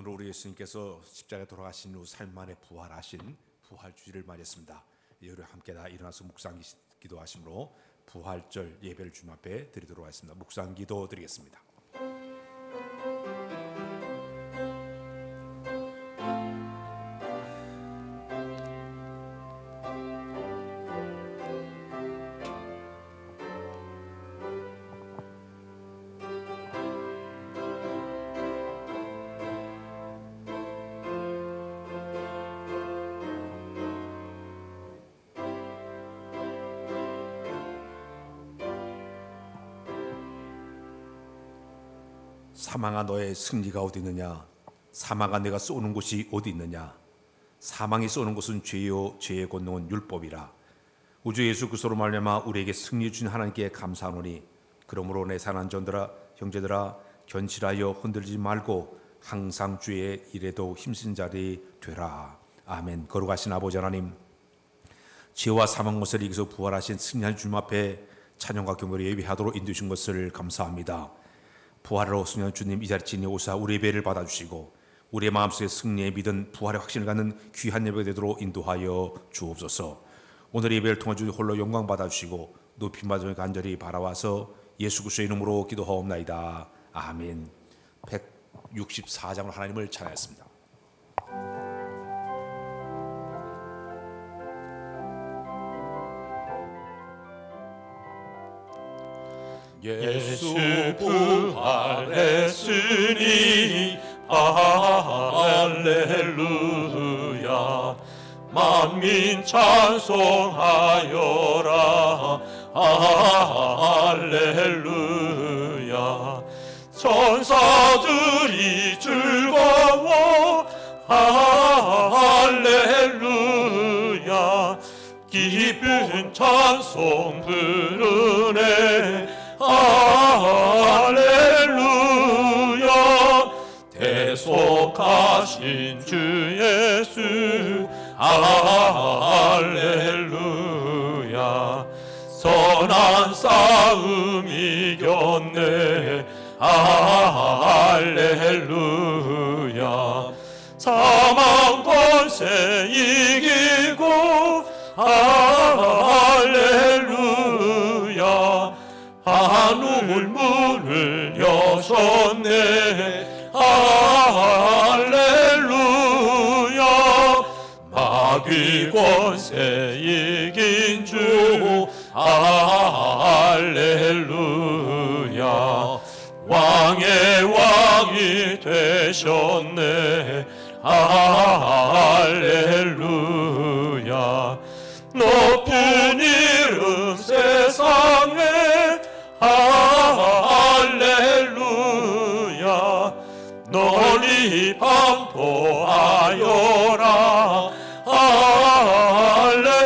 오늘 우리 예수님께서 십자가에 돌아가신 후 3일 만에 부활하신 부활주일을 맞이했습니다. 우리 함께 다 일어나서 묵상 기도하심으로 부활절 예배를 주님 앞에 드리도록 하겠습니다. 묵상 기도 드리겠습니다. 사망아 너의 승리가 어디 있느냐? 사망아 내가 쏘는 곳이 어디 있느냐? 사망이 쏘는 곳은 죄요 죄의 권능은 율법이라. 우주 예수 그리스도로 말미암아 우리에게 승리 주신 하나님께 감사하노니 그러므로 내 사랑하는 전들아 형제들아 견실하여 흔들리지 말고 항상 주의 일에도 힘쓴 자리 되라. 아멘. 거룩하신 아버지 하나님, 죄와 사망 것을 이기서 부활하신 승리한 주님 앞에 찬양과 경배로 예배하도록 인도주신 것을 감사합니다. 부활로 승리한 주님, 이 자리에 지니 오사 우리 예배를 받아주시고 우리의 마음속에 승리에 믿은 부활의 확신을 갖는 귀한 예배가 되도록 인도하여 주옵소서. 오늘 예배를 통해 주 홀로 영광 받아주시고 높임 받으며 간절히 바라와서 예수 그리스도의 이름으로 기도하옵나이다. 아멘. 164장으로 하나님을 찬양했습니다. 예수 부활했으니 할렐루야. 만민 찬송하여라. 할렐루야. 천사들이 즐거워. 할렐루야. 기쁜 찬송 부르네. 할렐루야. 대속하신 주 예수. 할렐루야. 선한 싸움 이겼네. 할렐루야. 사망 권세 이기고. 할렐루야. 하늘 문을 여셨네. 할렐루야. 마귀 권세 이긴 주. 할렐루야. 왕의 왕이 되셨네. 할렐루야. 높은 이름 세상에. 할렐루야. 널리 반포하여라. 할렐루야.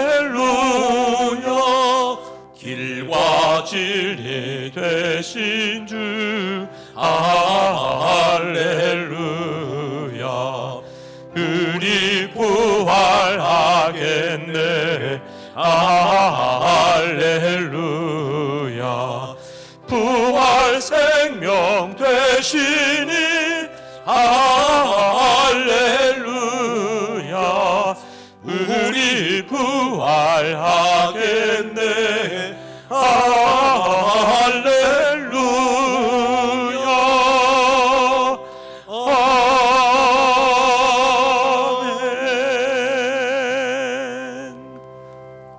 길과 진리 되신 주. 할렐루야. 우리 부활하겠네. 할렐루야. 부활 생명 되시니. 할렐루야. 우리 부활하겠네. 할렐루야.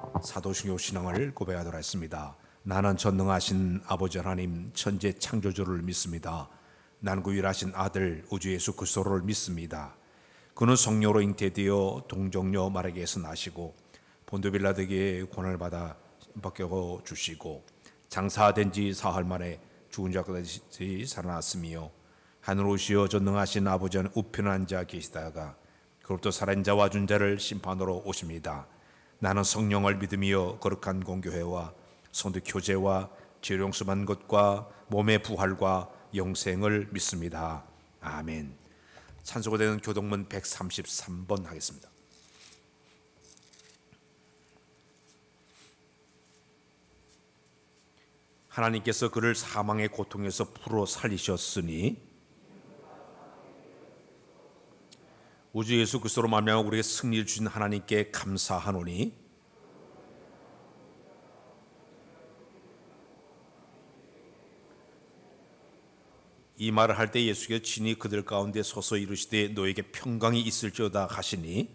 아멘. 사도신경 신앙을 고백하도록 하겠습니다. 나는 전능하신 아버지 하나님 천재 창조주를 믿습니다. 나는 그 유일하신 아들 우주 예수 그리스도를 믿습니다. 그는 성령으로 잉태되어 동정녀 마리아에게서 나시고 본도 빌라도에게 고난을 받아 박혀 주시고 장사된 지 사흘 만에 죽은 자 가운데서 살아났으며 하늘 오시어 전능하신 아버지 하나님 우편에 앉아 계시다가 그로부터 살아있는 자와 죽은 자를 심판으로 오십니다. 나는 성령을 믿으며 거룩한 공교회와 성도 교제와 죄 용서받는 것과 몸의 부활과 영생을 믿습니다. 아멘. 찬송가 되는 교동문 133번 하겠습니다. 하나님께서 그를 사망의 고통에서 풀어 살리셨으니 우주 예수 그리스도로 말미암아 우리에게 승리를 주신 하나님께 감사하노니 이 말을 할 때 예수께서 친히 그들 가운데 서서 이르시되 너에게 평강이 있을지어다 하시니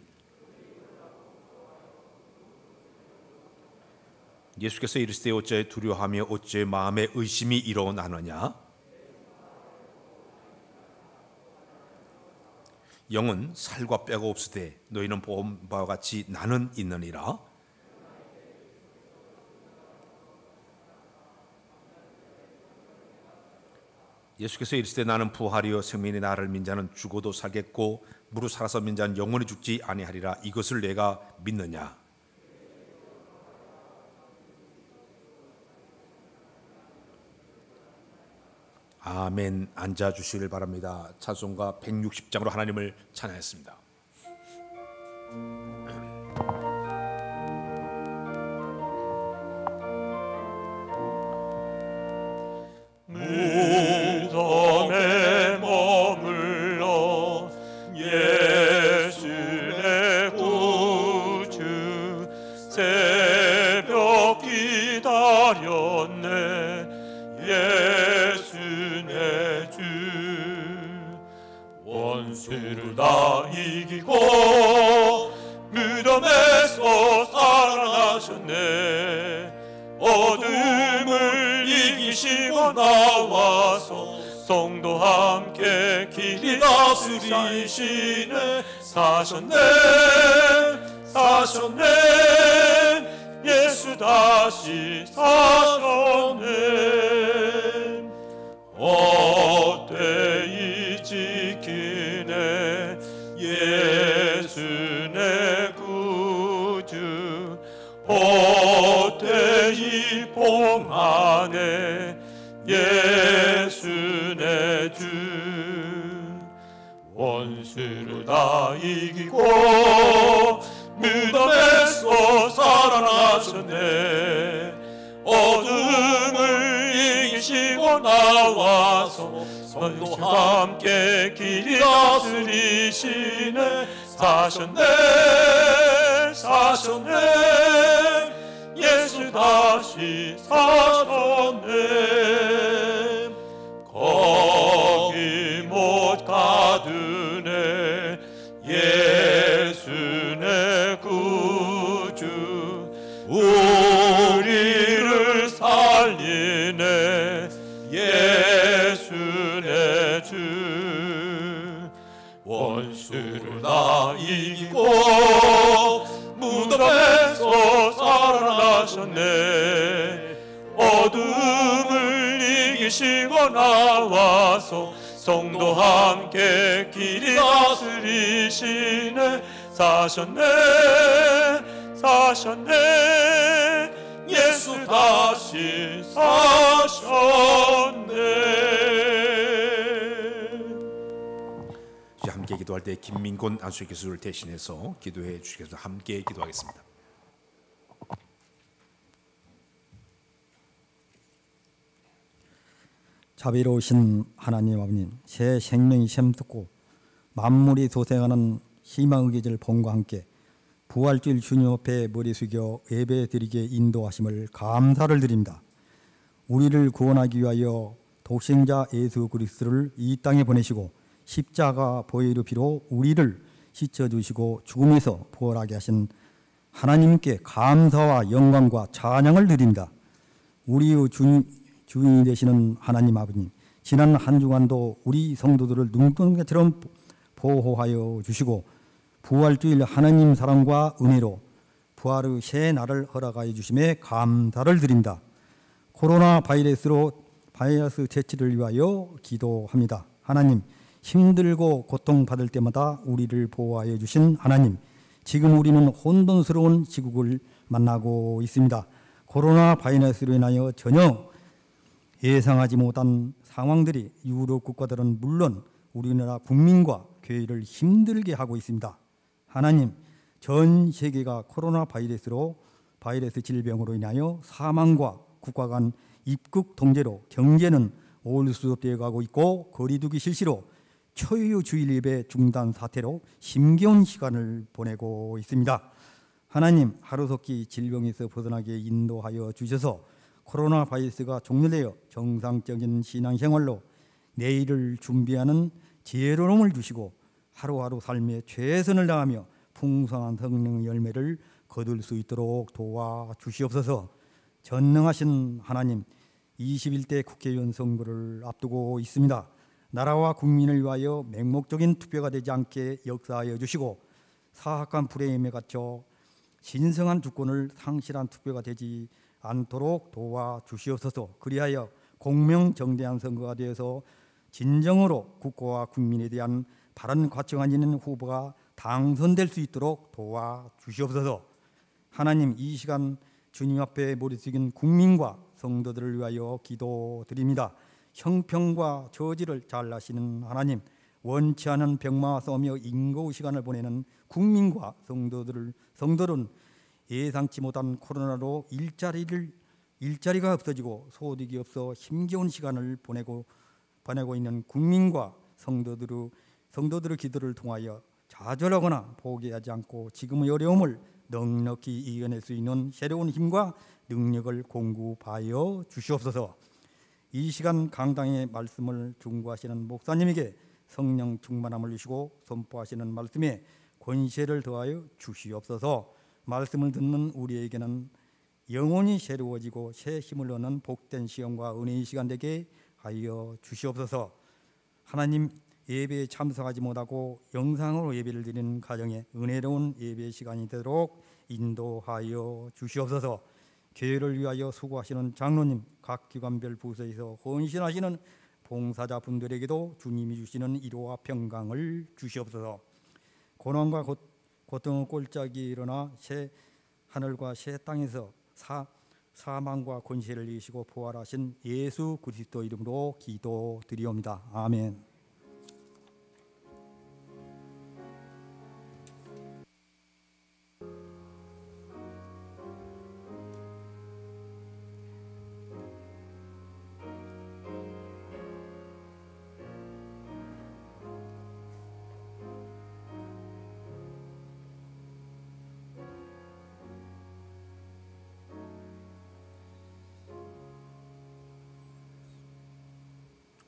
예수께서 이르시되 어찌 두려워하며 어찌 마음에 의심이 일어나느냐 영은 살과 뼈가 없으되 너희는 본 바와 같이 나는 있느니라. 예수께서 이르시되 나는 부활이요 생명이 나를 민자는 죽어도 살겠고 무릇 살아서 민자는 영원히 죽지 아니하리라. 이것을 내가 믿느냐. 아멘. 앉아주시길 바랍니다. 찬송가 160장으로 하나님을 찬양했습니다. 무덤에 머물러 예수 내 구주 새벽 기다렸네 예수 내 주 원수를 다 이기고 무덤에서 살아나셨네 어둠을 이기시고 나와서 성도 함께 길이 다스리시네 사셨네 사셨네 예수 다시 사셨네 헛되이 지키네 예수 내 구주 헛되이 봉하네 예수 내 주 원수를 다 이기고 무덤에서 살아나셨네 어둠을 이기시고 나와서 성도 함께 길이 다스리시네 사셨네 사셨네 예수 다시 사셨네 거기 못 가두네 예수 내 구주 우리를 살리네 예수 내 주 원수를 다 이기고 무덤에서 살아나셨네 어둠을 이기시고 나와서 성도 함께 길이 다스리시네 사셨네 사셨네 예수 다시 사셨네. 함께 기도할 때 김민곤 안수의 교수를 대신해서 기도해 주시겠습니다. 함께 기도하겠습니다. 자비로우신 하나님 아버님, 새 생명이 샘솟고 만물이 도생하는 희망의 계절 봄과 함께 부활주일 주님 앞에 머리 숙여 예배드리게 인도하심을 감사를 드립니다. 우리를 구원하기 위하여 독생자 예수 그리스도를 이 땅에 보내시고 십자가 보혈의 피로 우리를 씻어주시고 죽음에서 부활하게 하신 하나님께 감사와 영광과 찬양을 드립니다. 우리의 주인이 되시는 하나님 아버님, 지난 한 주간도 우리 성도들을 눈동자처럼 보호하여 주시고 부활주일 하나님 사랑과 은혜로 부활의 새 날을 허락하여 주심에 감사를 드립니다. 코로나 바이러스 제치를 위하여 기도합니다. 하나님, 힘들고 고통받을 때마다 우리를 보호하여 주신 하나님, 지금 우리는 혼돈스러운 시국을 만나고 있습니다. 코로나 바이러스로 인하여 전혀 예상하지 못한 상황들이 유럽 국가들은 물론 우리나라 국민과 교회를 힘들게 하고 있습니다. 하나님, 전 세계가 코로나 바이러스 질병으로 인하여 사망과 국가 간 입국 통제로 경제는 올수록 되어가고 있고 거리두기 실시로 초유 주일 예배 중단 사태로 힘겨운 시간을 보내고 있습니다. 하나님, 하루속히 질병에서 벗어나게 인도하여 주셔서 코로나 바이러스가 종료되어 정상적인 신앙생활로 내일을 준비하는 지혜로움을 주시고 하루하루 삶에 최선을 다하며 풍성한 성령의 열매를 거둘 수 있도록 도와주시옵소서. 전능하신 하나님, 21대 국회의원 선거를 앞두고 있습니다. 나라와 국민을 위하여 맹목적인 투표가 되지 않게 역사하여 주시고 사악한 프레임에 갇혀 신성한 주권을 상실한 투표가 되지 않도록 도와주시옵소서. 그리하여 공명정대한 선거가 되어서 진정으로 국가와 국민에 대한 바른 가치관 있는 후보가 당선될 수 있도록 도와주시옵소서. 하나님, 이 시간 주님 앞에 머리 숙인 국민과 성도들을 위하여 기도드립니다. 형평과 저지를 잘 아시는 하나님, 원치 않은 병마와 싸우며 인고의 시간을 보내는 국민과 성도들은 예상치 못한 코로나로 일자리가 없어지고 소득이 없어 힘겨운 시간을 보내고 있는 국민과 성도들의 기도를 통하여 좌절하거나 포기하지 않고 지금의 어려움을 넉넉히 이겨낼 수 있는 새로운 힘과 능력을 공급하여 주시옵소서. 이 시간 강당의 말씀을 중보하시는 목사님에게 성령 충만함을 주시고 선포하시는 말씀에 권세를 더하여 주시옵소서. 말씀을 듣는 우리에게는 영혼이 새로워지고 새 힘을 얻는 복된 시험과 은혜의 시간 되게 하여 주시옵소서. 하나님, 예배에 참석하지 못하고 영상으로 예배를 드리는 가정에 은혜로운 예배 시간이 되도록 인도하여 주시옵소서. 교회를 위하여 수고하시는 장로님, 각 기관별 부서에서 헌신하시는 봉사자분들에게도 주님이 주시는 위로와 평강을 주시옵소서. 고난과 고통의 꼴짝이 일어나 새 하늘과 새 땅에서 사망과 권세를 이기시고 부활하신 예수 그리스도 이름으로 기도드리옵니다. 아멘.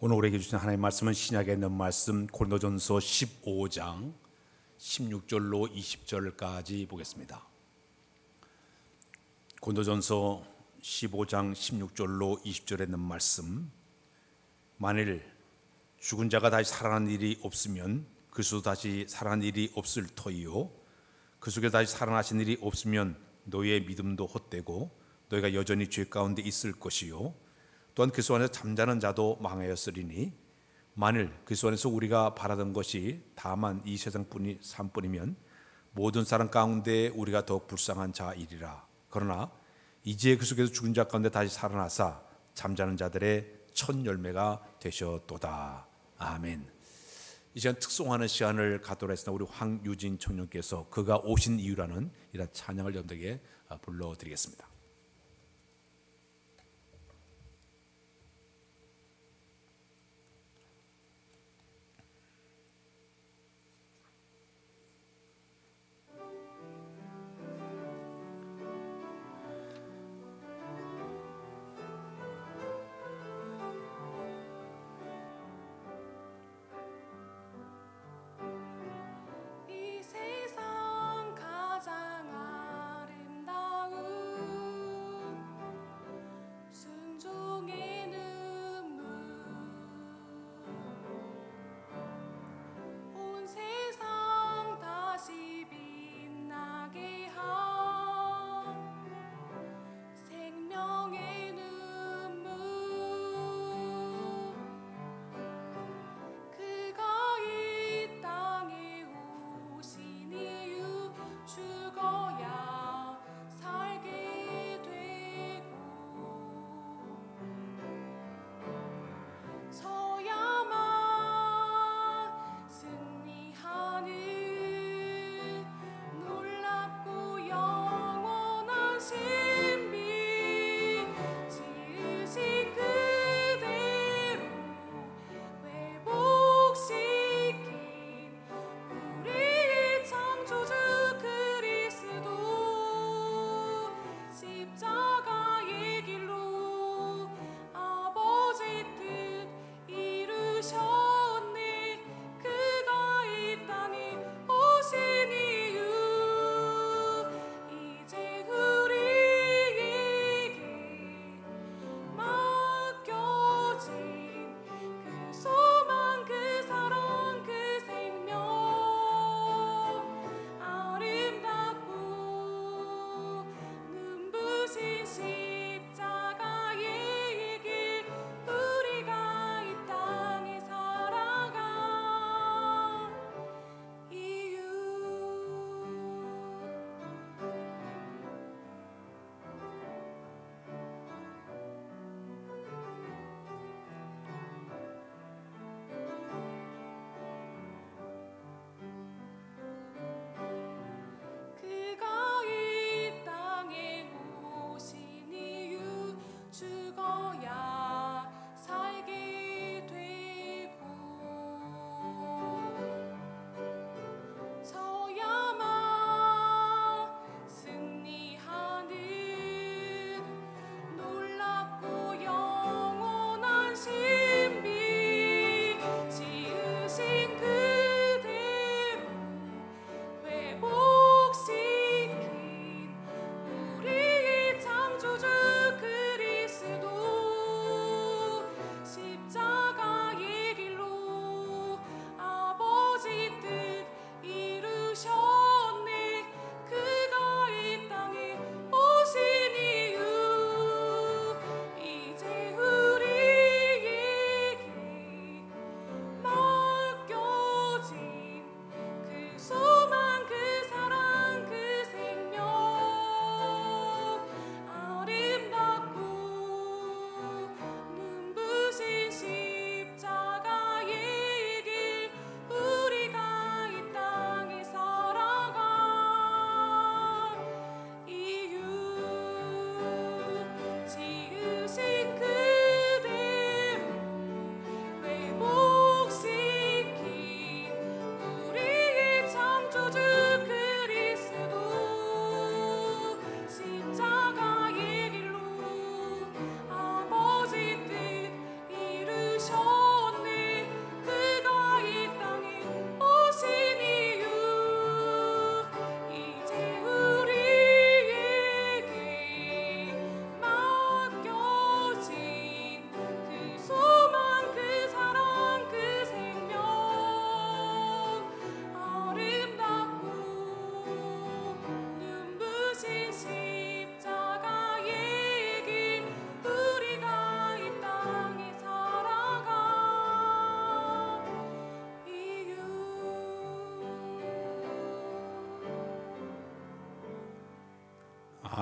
오늘 우리에게 주신 하나님의 말씀은 신약에 있는 말씀 고린도전서 15장 16절로 20절까지 보겠습니다. 고린도전서 15장 16절로 20절에 있는 말씀, 만일 죽은 자가 다시 살아난 일이 없으면 그 수 다시 살아난 일이 없을 터이요, 그 속에 다시 살아나신 일이 없으면 너희의 믿음도 헛되고 너희가 여전히 죄 가운데 있을 것이요, 또한 그리스도 안에서 잠자는 자도 망하였으리니 만일 그리스도 안에서 우리가 바라던 것이 다만 이 세상 삶뿐이면 모든 사람 가운데 우리가 더욱 불쌍한 자이리라. 그러나 이제 그 속에서 죽은 자 가운데 다시 살아나사 잠자는 자들의 첫 열매가 되셨도다. 아멘. 이 시간 특송하는 시간을 갖도록 했으나 우리 황유진 청년께서 그가 오신 이유라는 이런 찬양을 여러분들에게 불러드리겠습니다. 이 세상 가장 아름다운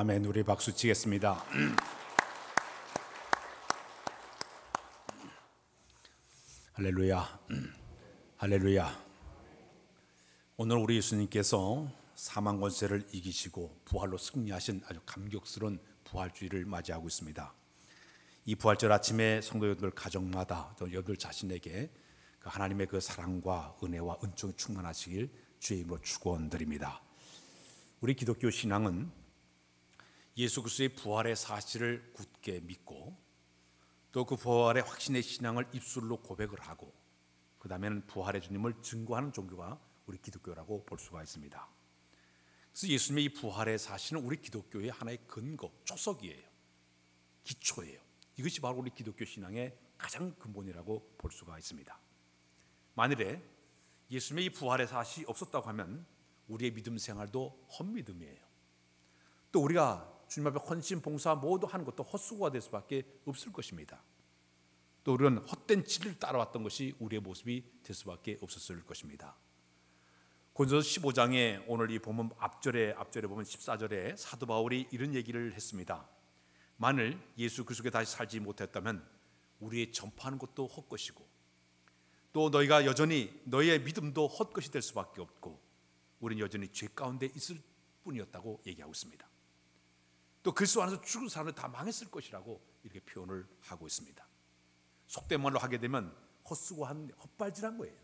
아멘. 우리 박수 치겠습니다. 할렐루야. 할렐루야. 오늘 우리 예수님께서 사망 권세를 이기시고 부활로 승리하신 아주 감격스러운 부활주의를 맞이하고 있습니다. 이 부활절 아침에 성도 여러분들 가정마다 또 여러분들 자신에게 그 하나님의 그 사랑과 은혜와 은총이 충만하시길 주의 이름으로 축원드립니다. 우리 기독교 신앙은 예수 그리스도의 부활의 사실을 굳게 믿고 또 그 부활의 확신의 신앙을 입술로 고백을 하고 그 다음에는 부활의 주님을 증거하는 종교가 우리 기독교라고 볼 수가 있습니다. 그래서 예수님의 이 부활의 사실은 우리 기독교의 하나의 근거, 초석이에요. 기초예요. 이것이 바로 우리 기독교 신앙의 가장 근본이라고 볼 수가 있습니다. 만일에 예수님의 이 부활의 사실이 없었다고 하면 우리의 믿음 생활도 헛믿음이에요. 또 우리가 주님 앞에 헌신, 봉사 모두 하는 것도 헛수고가 될 수밖에 없을 것입니다. 또 우리는 헛된 진리를 따라왔던 것이 우리의 모습이 될 수밖에 없었을 것입니다. 고린도서 15장에 오늘 이 본문 앞절에 보면 14절에 사도 바울이 이런 얘기를 했습니다. 만일 예수 그리스도께 다시 살지 못했다면 우리의 전파하는 것도 헛것이고 또 너희가 여전히 너희의 믿음도 헛것이 될 수밖에 없고 우리는 여전히 죄 가운데 있을 뿐이었다고 얘기하고 있습니다. 또 그리스도 안에서 죽은 사람들 다 망했을 것이라고 이렇게 표현을 하고 있습니다. 속된 말로 하게 되면 헛수고한 헛발질한 거예요.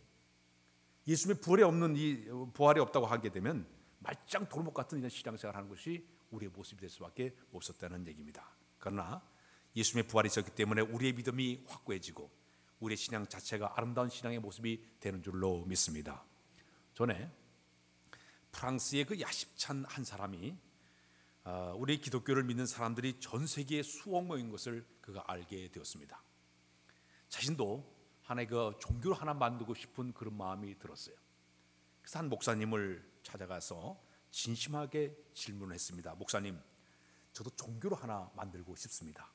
예수님의 부활이 없다고 하게 되면 말짱 돌목 같은 이런 신앙생활을 하는 것이 우리의 모습이 될 수밖에 없었다는 얘기입니다. 그러나 예수님의 부활이 있었기 때문에 우리의 믿음이 확고해지고 우리의 신앙 자체가 아름다운 신앙의 모습이 되는 줄로 믿습니다. 전에 프랑스의 그 야심찬 한 사람이 우리 기독교를 믿는 사람들이 전 세계에 수억 명인 것을 그가 알게 되었습니다. 자신도 하나의 그 종교를 하나 만들고 싶은 그런 마음이 들었어요. 그래서 한 목사님을 찾아가서 진심하게 질문을 했습니다. 목사님, 저도 종교를 하나 만들고 싶습니다.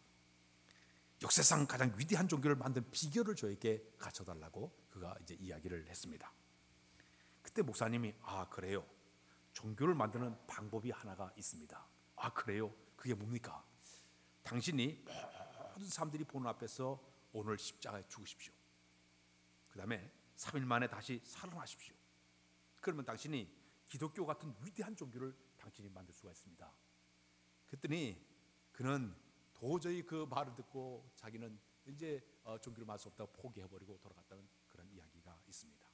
역사상 가장 위대한 종교를 만든 비결을 저에게 가르쳐달라고 그가 이제 이야기를 했습니다. 그때 목사님이 그래요. 종교를 만드는 방법이 하나가 있습니다. 그래요? 그게 뭡니까? 당신이 모든 사람들이 보는 앞에서 오늘 십자가에 죽으십시오. 그 다음에 3일 만에 다시 살아나십시오. 그러면 당신이 기독교 같은 위대한 종교를 당신이 만들 수가 있습니다. 그랬더니 그는 도저히 그 말을 듣고 자기는 이제 종교를 만들 수 없다고 포기해버리고 돌아갔다는 그런 이야기가 있습니다.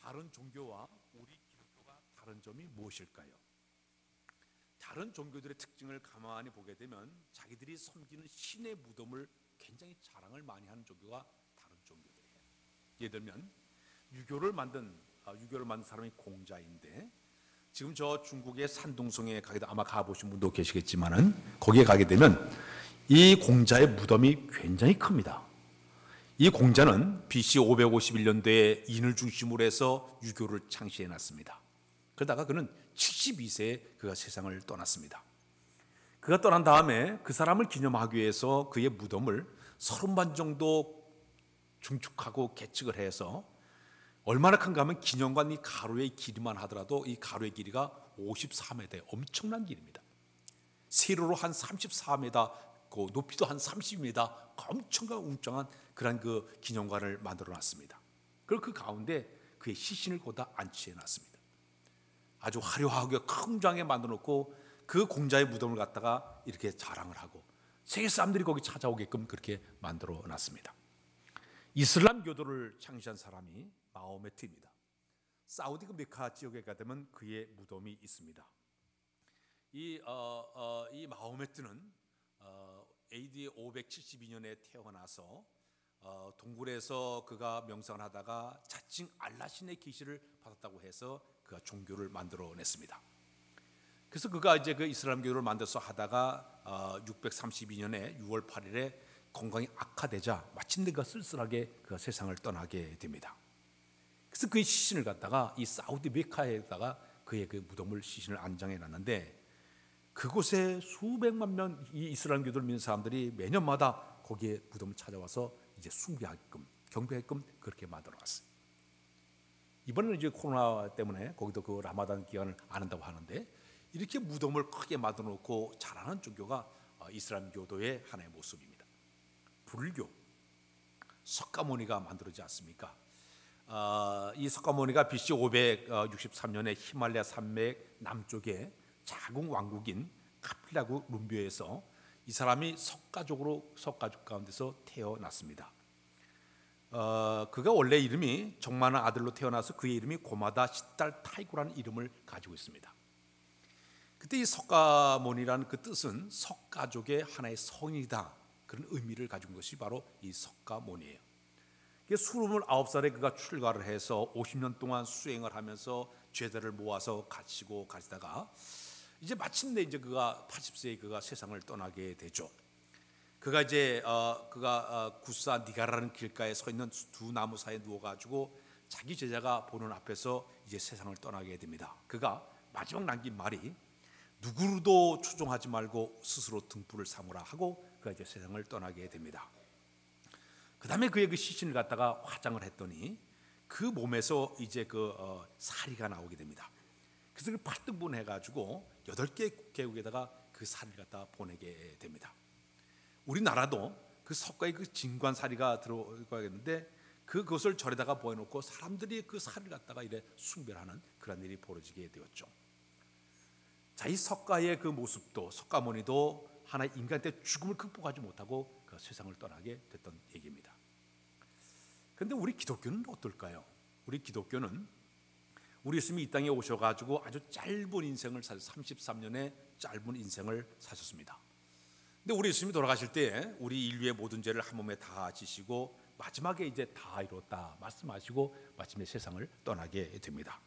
다른 종교와 우리 기독교가 다른 점이 무엇일까요? 다른 종교들의 특징을 가만히 보게 되면 자기들이 섬기는 신의 무덤을 굉장히 자랑을 많이 하는 종교가 다른 종교들이에요. 예를 들면 유교를 만든 사람이 공자인데 지금 저 중국의 산둥성에 가게 되면 아마 가보신 분도 계시겠지만은 거기에 가게 되면 이 공자의 무덤이 굉장히 큽니다. 이 공자는 BC 551년도에 인을 중심으로 해서 유교를 창시해 놨습니다. 그러다가 그는 72세에 그가 세상을 떠났습니다. 그가 떠난 다음에 그 사람을 기념하기 위해서 그의 무덤을 30만 정도 중축하고 개축을 해서 얼마나 큰가 하면 기념관 이 가로의 길이만 하더라도 이 가로의 길이가 54m, 엄청난 길입니다. 세로로 한 34m, 그 높이도 한 30m, 엄청난 웅장한 그런 그 기념관을 만들어 놨습니다. 그리고 그 가운데 그의 시신을 거기다 안치해 놨습니다. 아주 화려하게 큰 장에 만들어 놓고 그 공자의 무덤을 갖다가 이렇게 자랑을 하고 세계 사람들이 거기 찾아오게끔 그렇게 만들어 놨습니다. 이슬람교도를 창시한 사람이 마호메트입니다. 사우디 그 메카 지역에 가면 그의 무덤이 있습니다. 이 마호메트는 AD 572년에 태어나서 동굴에서 그가 명상을 하다가 자칭 알라신의 계시를 받았다고 해서 그가 종교를 만들어냈습니다. 그래서 그가 이제 그 이슬람교를 만들어서 하다가 632년에 6월 8일에 건강이 악화되자 마침내 그가 쓸쓸하게 그가 세상을 떠나게 됩니다. 그래서 그의 시신을 갖다가 이 사우디 메카에다가 그의 그 무덤을 시신을 안장해 놨는데 그곳에 수백만 명 이 이슬람교도를 믿는 사람들이 매년마다 거기에 무덤을 찾아와서 이제 숭배하게끔 경배하게끔 그렇게 만들어놨어요. 이번에는 이제 코로나 때문에 거기도 그 라마단 기간을 안 한다고 하는데 이렇게 무덤을 크게 만들어 놓고 자라는 종교가 이슬람교도의 하나의 모습입니다. 불교 석가모니가 만들어지지 않습니까? 이 석가모니가 BC 563년에 히말라야 산맥 남쪽에 작은 왕국인 카필라구 룸비에서 이 사람이 석가족 가운데서 태어났습니다. 그가 원래 이름이 정만한 아들로 태어나서 그의 이름이 고마다 시달 타이고라는 이름을 가지고 있습니다. 그때 이 석가모니라는 그 뜻은 석가족의 하나의 성이다, 그런 의미를 가지고 있는 것이 바로 이 석가모니예요. 29살에 그가 출가를 해서 50년 동안 수행을 하면서 죄들을 모아서 가시다가 이제 마침내 이제 그가 80세에 그가 세상을 떠나게 되죠. 그가 이제 구사 니가라는 길가에 서 있는 두 나무 사이에 누워가지고 자기 제자가 보는 앞에서 이제 세상을 떠나게 됩니다. 그가 마지막 남긴 말이 누구로도 추종하지 말고 스스로 등불을 삼으라 하고 그가 이제 세상을 떠나게 됩니다. 그 다음에 그의 그 시신을 갖다가 화장을 했더니 그 몸에서 이제 사리가 나오게 됩니다. 그래서 그 8등분 해가지고 8개 개국에다가 그 사리를 갖다 보내게 됩니다. 우리나라도 그 석가의 그 진관사리가 들어가겠는데 그것을 절에다가 보여놓고 사람들이 그 사리를 갖다가 이래 숭배하는 그런 일이 벌어지게 되었죠. 자, 이 석가의 그 모습도 석가모니도 하나의 인간 때 죽음을 극복하지 못하고 그 세상을 떠나게 됐던 얘기입니다. 그런데 우리 기독교는 어떨까요? 우리 기독교는 우리 예수님이 이 땅에 오셔가지고 아주 짧은 인생을 33년의 짧은 인생을 사셨습니다. 근데 우리 예수님이 돌아가실 때 우리 인류의 모든 죄를 한 몸에 다 지시고 마지막에 이제 다 이뤘다 말씀하시고 마침내 세상을 떠나게 됩니다.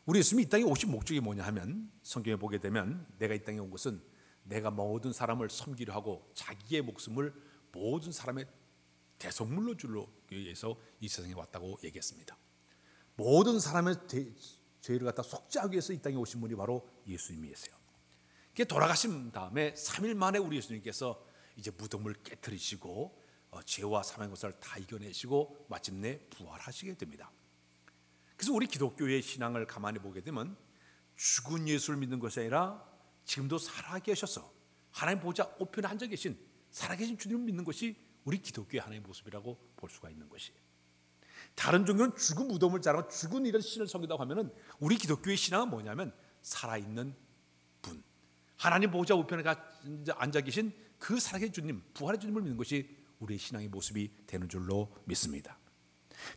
우리 예수님이 이 땅에 오신 목적이 뭐냐 하면 성경에 보게 되면 내가 이 땅에 온 것은 내가 모든 사람을 섬기려 하고 자기의 목숨을 모든 사람의 대속물로 주려 위해서 이 세상에 왔다고 얘기했습니다. 모든 사람의 죄를 갖다 속죄하기 위해서 이 땅에 오신 분이 바로 예수님이세요. 돌아가신 다음에 3일 만에 우리 예수님께서 이제 무덤을 깨트리시고 죄와 사망의 것을 다 이겨내시고 마침내 부활하시게 됩니다. 그래서 우리 기독교의 신앙을 가만히 보게 되면 죽은 예수를 믿는 것이 아니라 지금도 살아계셔서 하나님 보좌 우편에 앉아 계신 살아계신 주님을 믿는 것이 우리 기독교의 하나의 모습이라고 볼 수가 있는 것이에요. 다른 종교는 죽은 무덤을 자랑하고 죽은 이런 신을 섬긴다고 하면은 우리 기독교의 신앙은 뭐냐면 살아있는 분, 하나님 보좌 우편에 앉아 계신 그 살아계신 주님, 부활의 주님을 믿는 것이 우리의 신앙의 모습이 되는 줄로 믿습니다.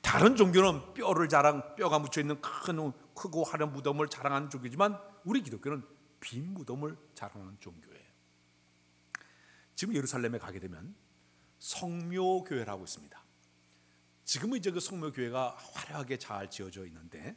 다른 종교는 뼈가 묻혀 있는 크고 화려한 무덤을 자랑하는 종교지만 우리 기독교는 빈 무덤을 자랑하는 종교예요. 지금 예루살렘에 가게 되면 성묘교회라고 있습니다. 지금은 이제 그 성묘교회가 화려하게 잘 지어져 있는데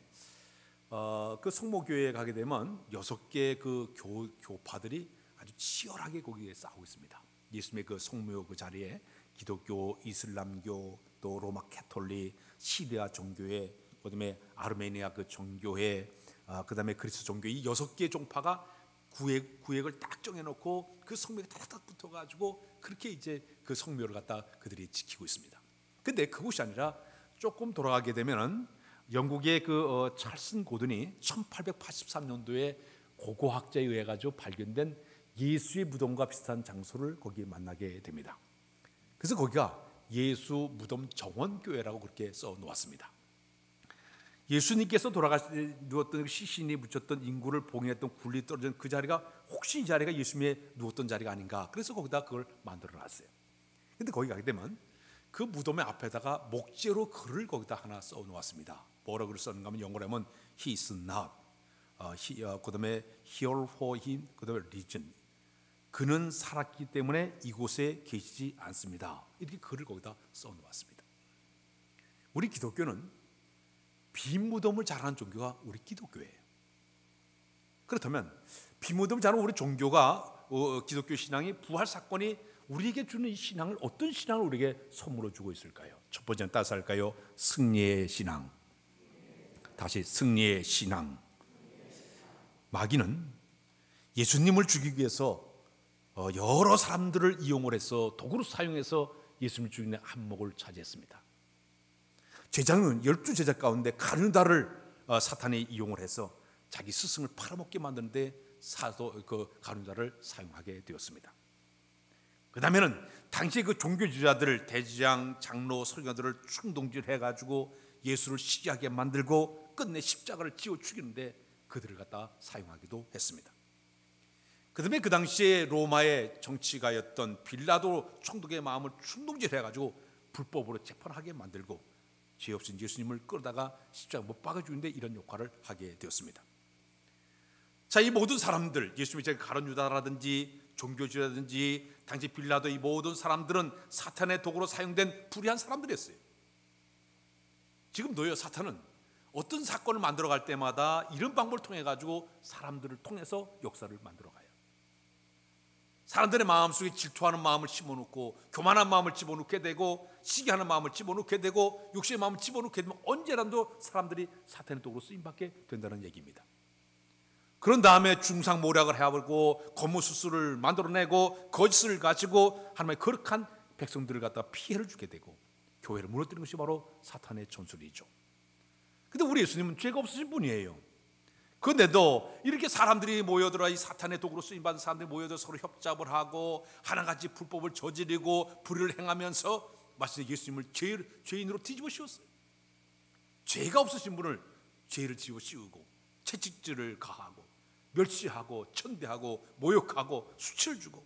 그 성모교회에 가게 되면 6개 그 교파들이 아주 치열하게 거기에 싸우고 있습니다. 예수님의 그 성묘 그 자리에 기독교, 이슬람교, 또 로마 캐톨릭, 시리아 종교회, 그다음에 아르메니아 그 종교회, 그다음에 그리스 종교, 이 6개의 종파가 구획을 딱 정해놓고 그 성묘에 딱딱 붙어가지고 그렇게 이제 그 성묘를 갖다 그들이 지키고 있습니다. 근데 그것이 아니라 조금 돌아가게 되면은 영국의 그 찰슨 고든이 1883년도에 고고학자에 의해 가지고 발견된 예수의 무덤과 비슷한 장소를 거기에 만나게 됩니다. 그래서 거기가 예수 무덤 정원교회라고 그렇게 써 놓았습니다. 예수님께서 누웠던 시신이 묻혔던 인구를 봉인했던 굴리 떨어진 그 자리가 혹시 이 자리가 예수님의 누웠던 자리가 아닌가, 그래서 거기다 그걸 만들어 놨어요. 근데 거기 가게 되면 그 무덤의 앞에다가 목재로 글을 거기다 하나 써 놓았습니다. 뭐라고 글을 썼는가 하면 영어로 하면 He is not, 그다음에 here for him, 그다음에 risen, 그는 살았기 때문에 이곳에 계시지 않습니다. 이렇게 글을 거기다 써 놓았습니다. 우리 기독교는 빈 무덤을 자랑하는 종교가 우리 기독교예요. 그렇다면 빈 무덤을 자랑하는 우리 종교가 기독교 신앙이 부활 사건이 우리에게 주는 이 신앙을, 어떤 신앙을 우리에게 선물로 주고 있을까요? 첫 번째는 따서 할까요? 승리의 신앙. 다시 승리의 신앙. 마귀는 예수님을 죽이기 위해서 여러 사람들을 이용을 해서 도구로 사용해서 예수님을 죽이는 안목을 차지했습니다. 제자는 12제자 가운데 가룟유다를 사탄이 이용을 해서 자기 스승을 팔아먹게 만드는데 사도 가룟자를 사용하게 되었습니다. 그 다음에는 당시 그 종교 지도자들, 대제장, 장로, 설교들을 충동질해가지고 예수를 시기하게 만들고 끝내 십자가를 지어 죽이는데 그들을 갖다 사용하기도 했습니다. 그 다음에 그 당시에 로마의 정치가였던 빌라도 총독의 마음을 충동질해가지고 불법으로 재판하게 만들고 죄 없인 예수님을 끌다가 십자가 못 박아 죽이는데 이런 역할을 하게 되었습니다. 자, 이 모든 사람들, 예수님이 제가 가룟 유다라든지 종교주의라든지 당시 빌라도 이 모든 사람들은 사탄의 도구로 사용된 불의한 사람들이었어요. 지금도요, 사탄은 어떤 사건을 만들어갈 때마다 이런 방법을 통해 가지고 사람들을 통해서 역사를 만들어가요. 사람들의 마음속에 질투하는 마음을 집어넣고 교만한 마음을 집어넣게 되고 시기하는 마음을 집어넣게 되고 욕심의 마음을 집어넣게 되면 언제라도 사람들이 사탄의 도구로 쓰임받게 된다는 얘기입니다. 그런 다음에 중상모략을 해버리고 거무수술을 만들어내고 거짓을 가지고 하나님의 거룩한 백성들을 갖다가 피해를 주게 되고 교회를 무너뜨리는 것이 바로 사탄의 전술이죠. 근데 우리 예수님은 죄가 없으신 분이에요. 그런데도 이렇게 사람들이 모여들어 이 사탄의 도구로 쓰임받은 사람들이 모여들어 서로 협잡을 하고 하나같이 불법을 저지르고 불의를 행하면서 마치 예수님을 죄인으로 뒤집어 씌웠어요. 죄가 없으신 분을 죄를 뒤집어 씌우고 채찍질을 가하고 멸시하고 천대하고 모욕하고 수치를 주고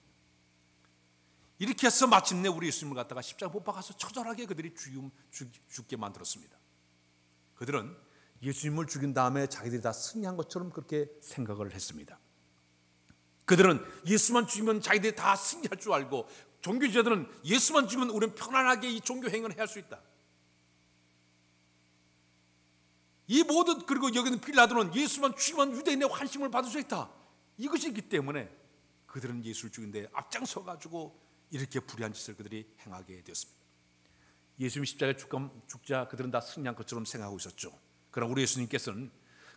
이렇게 해서 마침내 우리 예수님을 갖다가 십자가 못 박아서 처절하게 그들이 죽게 만들었습니다. 그들은 예수님을 죽인 다음에 자기들이 다 승리한 것처럼 그렇게 생각을 했습니다. 그들은 예수만 죽이면 자기들이 다 승리할 줄 알고 종교지자들은 예수만 죽이면 우리는 편안하게 이 종교 행위를 할 수 있다. 이 모든 그리고 여기는 빌라도는 예수만 죽이면 유대인의 환심을 받을 수 있다. 이것이 있기 때문에 그들은 예수를 죽인데 앞장서 가지고 이렇게 불의한 짓을 그들이 행하게 되었습니다. 예수님이 십자가에 죽자 그들은 다 승리한 것처럼 생각하고 있었죠. 그러나 우리 예수님께서는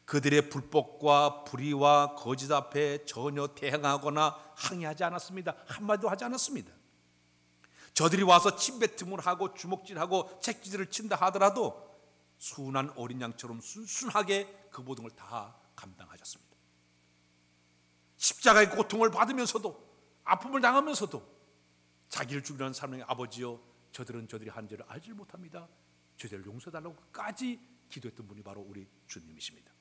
그들의 불법과 불의와 거짓 앞에 전혀 대항하거나 항의하지 않았습니다. 한마디도 하지 않았습니다. 저들이 와서 침뱉음을 하고 주먹질하고 채찍질을 친다 하더라도 순한 어린 양처럼 순순하게 그 모든 걸 다 감당하셨습니다. 십자가의 고통을 받으면서도 아픔을 당하면서도 자기를 죽이려는 사람의 아버지여 저들은 저들이 한 죄를 알지 못합니다. 죄를 용서해달라고까지 기도했던 분이 바로 우리 주님이십니다.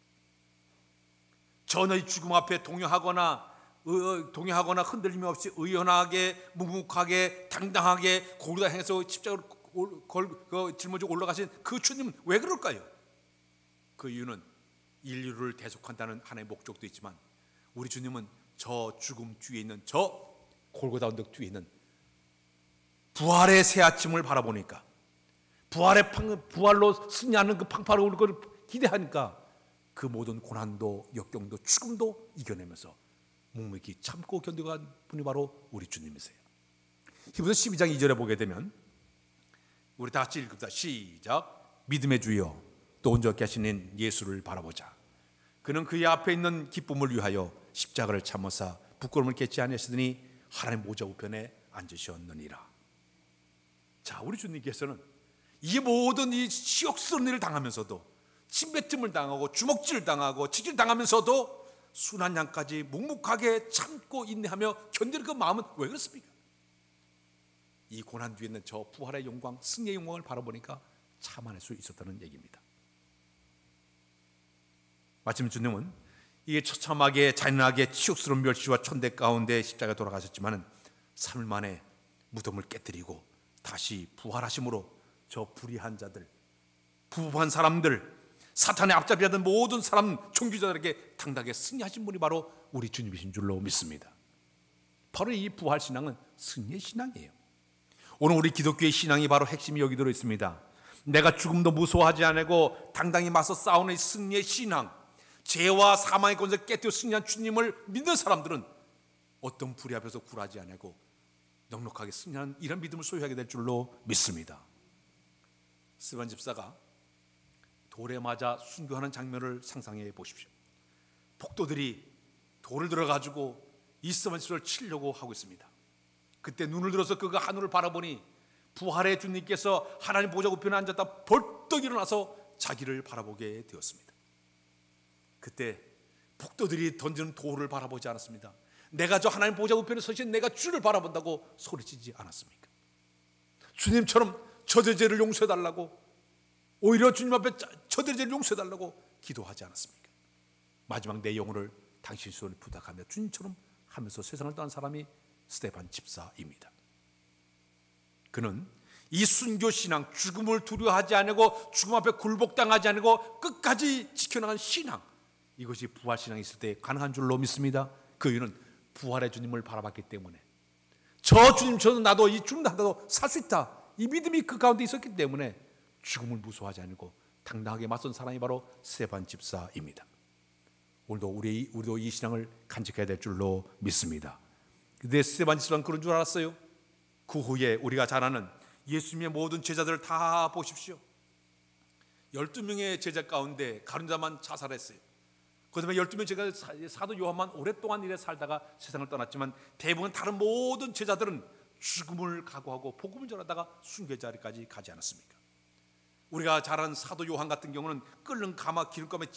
전의 죽음 앞에 동요하거나 흔들림 없이 의연하게 묵묵하게 당당하게 고르다 행해서 십자가를 짊어지고 올라가신 그 주님은 왜 그럴까요? 그 이유는 인류를 대속한다는 하나의 목적도 있지만 우리 주님은 저 죽음 뒤에 있는 저 골고다 언덕 뒤에 있는 부활의 새 아침을 바라보니까 부활로 승리하는 그 팡팡을 기대하니까 그 모든 고난도 역경도 죽음도 이겨내면서 묵묵히 참고 견뎌간 분이 바로 우리 주님이세요. 히브리서 12장 2절에 보게 되면 우리 다 같이 읽읍시다. 시작. 믿음의 주여 또 온전케 하시는 예수를 바라보자. 그는 그의 앞에 있는 기쁨을 위하여 십자가를 참으사 부끄러움을 깨치 아니하시더니 하나님 보좌 우편에 앉으셨느니라. 자, 우리 주님께서는 이 모든 이 시욕스러운 일을 당하면서도 침뱉음을 당하고 주먹질을 당하고 치질 당하면서도 순한 양까지 묵묵하게 참고 인내하며 견디는 그 마음은 왜 그렇습니까? 이 고난 뒤에 있는 저 부활의 영광, 승리의 영광을 바라보니까 참아낼 수 있었다는 얘기입니다. 마침 주님은 이게 처참하게 잔인하게 치욕스러운 멸시와 천대 가운데 십자가에 돌아가셨지만 3일 만에 무덤을 깨뜨리고 다시 부활하심으로 저 불의한 자들, 부부한 사람들, 사탄의 앞잡이하던 모든 사람 종교자들에게 당당하게 승리하신 분이 바로 우리 주님이신 줄로 믿습니다. 바로 이 부활신앙은 승리의 신앙이에요. 오늘 우리 기독교의 신앙이 바로 핵심이 여기 들어있습니다. 내가 죽음도 무서워하지 않고 당당히 맞서 싸우는 승리의 신앙, 죄와 사망의 권세를 깨뜨려 승리한 주님을 믿는 사람들은 어떤 불의 앞에서 굴하지 않고 넉넉하게 승리하는 이런 믿음을 소유하게 될 줄로 믿습니다. 스테반 집사가 돌에 맞아 순교하는 장면을 상상해 보십시오. 폭도들이 돌을 들어가지고 이 스테반 집사를 치려고 하고 있습니다. 그때 눈을 들어서 그가 하늘을 바라보니 부활의 주님께서 하나님 보좌 우편에 앉았다 벌떡 일어나서 자기를 바라보게 되었습니다. 그때 폭도들이 던지는 돌을 바라보지 않았습니다. 내가 저 하나님 보좌 우편에 서신 내가 주를 바라본다고 소리치지 않았습니까? 주님처럼 저들의 죄를 용서해달라고, 오히려 주님 앞에 저들의 죄를 용서해달라고 기도하지 않았습니까? 마지막 내 영혼을 당신 손에 부탁하며 주님처럼 하면서 세상을 떠난 사람이 스데반 집사입니다. 그는 이 순교신앙, 죽음을 두려워하지 않고 죽음 앞에 굴복당하지 않고 끝까지 지켜나간 신앙, 이것이 부활신앙이 있을 때 가능한 줄로 믿습니다. 그 이유는 부활의 주님을 바라봤기 때문에, 저 주님처럼 나도 이 주님 나도 살 수 있다, 이 믿음이 그 가운데 있었기 때문에 죽음을 무서워하지 않고 당당하게 맞선 사람이 바로 스데반 집사입니다. 우리도 이 신앙을 간직해야 될 줄로 믿습니다. 근데 스데반 집사는 그런 줄 알았어요? 그 후에 우리가 잘 아는 예수님의 모든 제자들을 다 보십시오. 12명의 제자 가운데 가룟 유다만 자살했어요. 그 다음에 12명 제자 사도 요한만 오랫동안 이래 살다가 세상을 떠났지만 대부분 다른 모든 제자들은 죽음을 각오하고 복음을 전하다가 순교의 자리까지 가지 않았습니까? 우리가 잘 아는 사도 요한 같은 경우는 끓는 가마 기름감에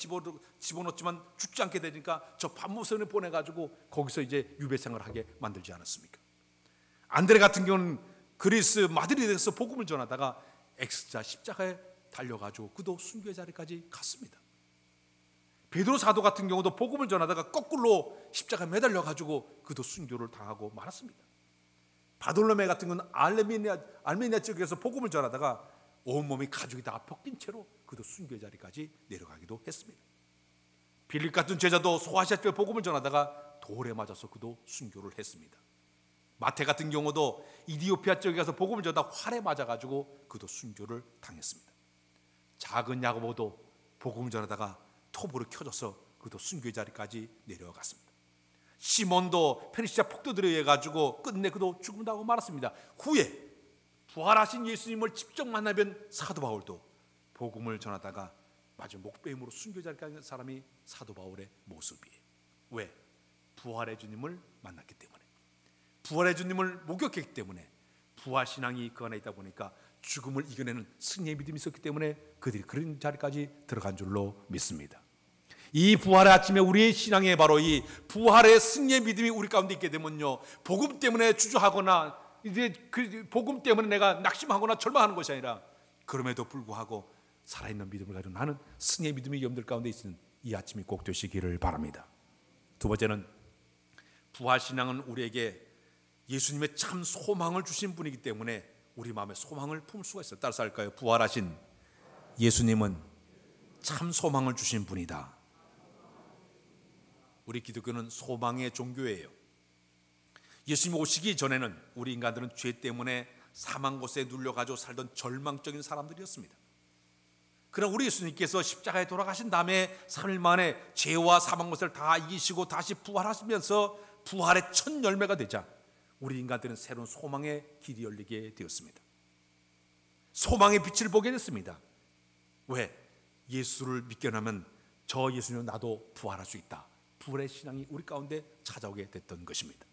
집어넣지만 죽지 않게 되니까 저 반모선을 보내가지고 거기서 이제 유배생활을 하게 만들지 않았습니까? 안드레 같은 경우는 그리스 마드리드에서 복음을 전하다가 엑스자 십자가에 달려가지고 그도 순교의 자리까지 갔습니다. 베드로 사도 같은 경우도 복음을 전하다가 거꾸로 십자가에 매달려가지고 그도 순교를 당하고 말았습니다. 바돌로메 같은 경우는 알메니아 지역에서 복음을 전하다가 온몸이 가죽이 다 벗긴 채로 그도 순교의 자리까지 내려가기도 했습니다. 빌립 같은 제자도 소아시아 쪽에 복음을 전하다가 돌에 맞아서 그도 순교를 했습니다. 마태 같은 경우도 이디오피아 쪽에 가서 복음을 전하다가 활에 맞아가지고 그도 순교를 당했습니다. 작은 야고보도 복음을 전하다가 톱으로 켜져서 그도 순교의 자리까지 내려갔습니다. 시몬도 페르시아 폭도들에 의해 가지고 끝내 그도 죽음당하고 말았습니다. 후에 부활하신 예수님을 직접 만나뵌 사도 바울도 복음을 전하다가 마지막 목배임으로 순교의 자리까지 간 사람이 사도 바울의 모습이에요. 왜? 부활의 주님을 만났기 때문에, 부활의 주님을 목격했기 때문에, 부활신앙이 그 안에 있다 보니까 죽음을 이겨내는 승리의 믿음이 있었기 때문에 그들이 그런 자리까지 들어간 줄로 믿습니다. 이 부활의 아침에 우리의 신앙에 바로 이 부활의 승리의 믿음이 우리 가운데 있게 되면요, 복음 때문에 주저하거나 이제 그 복음 때문에 내가 낙심하거나 절망하는 것이 아니라 그럼에도 불구하고 살아있는 믿음을 가지고 나는 승리의 믿음이 여러분들 가운데 있는 이 아침이 꼭 되시기를 바랍니다. 두 번째는 부활신앙은 우리에게 예수님의 참 소망을 주신 분이기 때문에 우리 마음에 소망을 품을 수가 있어요. 따라서 할까요? 부활하신 예수님은 참 소망을 주신 분이다. 우리 기독교는 소망의 종교예요. 예수님 오시기 전에는 우리 인간들은 죄 때문에 사망 곳에 눌려가지고 살던 절망적인 사람들이었습니다. 그러나 우리 예수님께서 십자가에 돌아가신 다음에 3일 만에 죄와 사망 곳을 다 이기시고 다시 부활하시면서 부활의 첫 열매가 되자 우리 인간들은 새로운 소망의 길이 열리게 되었습니다. 소망의 빛을 보게 됐습니다. 왜? 예수를 믿게 나면 저 예수님 나도 부활할 수 있다. 부활의 신앙이 우리 가운데 찾아오게 됐던 것입니다.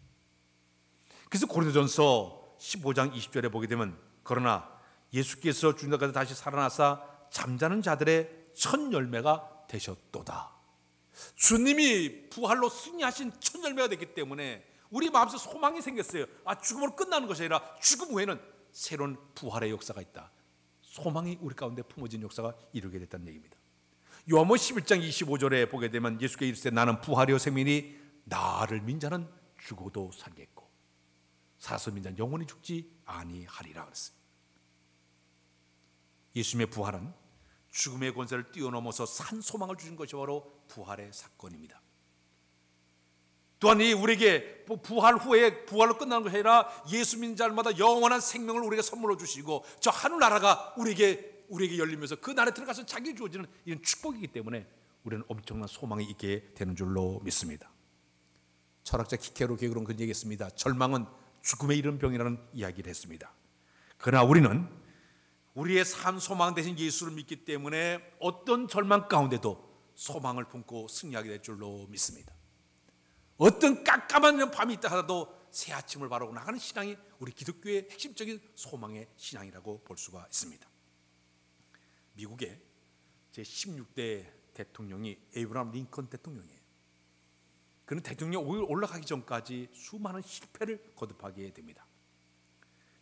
그래서 고린도전서 15장 20절에 보게 되면 그러나 예수께서 죽은 것 가운데 다시 살아나사 잠자는 자들의 첫 열매가 되셨도다. 주님이 부활로 승리하신 첫 열매가 됐기 때문에 우리 마음속에 소망이 생겼어요. 죽음으로 끝나는 것이 아니라 죽음 후에는 새로운 부활의 역사가 있다. 소망이 우리 가운데 품어진 역사가 이루게 됐다는 얘기입니다. 요한복음 11장 25절에 보게 되면 예수께서 이르시되 나는 부활이요 생명이니 나를 믿는 자는 죽어도 살겠고 살아서 믿는 자는 영원히 죽지 아니하리라 그랬어요. 예수님의 부활은 죽음의 권세를 뛰어넘어서 산 소망을 주신 것이 바로 부활의 사건입니다. 또한 이 우리에게 부활 후에 부활로 끝나는 것이 아니라 예수 믿는 자마다 영원한 생명을 우리에게 선물로 주시고 저 하늘나라가 우리에게 열리면서 그 나라에 들어가서 자기 주어지는 이런 축복이기 때문에 우리는 엄청난 소망이 있게 되는 줄로 믿습니다. 철학자 키케로 게으른 그런 얘기했습니다. 절망은 죽음에 이른 병이라는 이야기를 했습니다. 그러나 우리는 우리의 삶 소망 대신 예수를 믿기 때문에 어떤 절망 가운데도 소망을 품고 승리하게 될 줄로 믿습니다. 어떤 깜깜한 밤이 있다 하더라도 새 아침을 바라고 나가는 신앙이 우리 기독교의 핵심적인 소망의 신앙이라고 볼 수가 있습니다. 미국의 제16대 대통령이 에이브라함 링컨 대통령이에요. 그는 대통령에 올라가기 전까지 수많은 실패를 거듭하게 됩니다.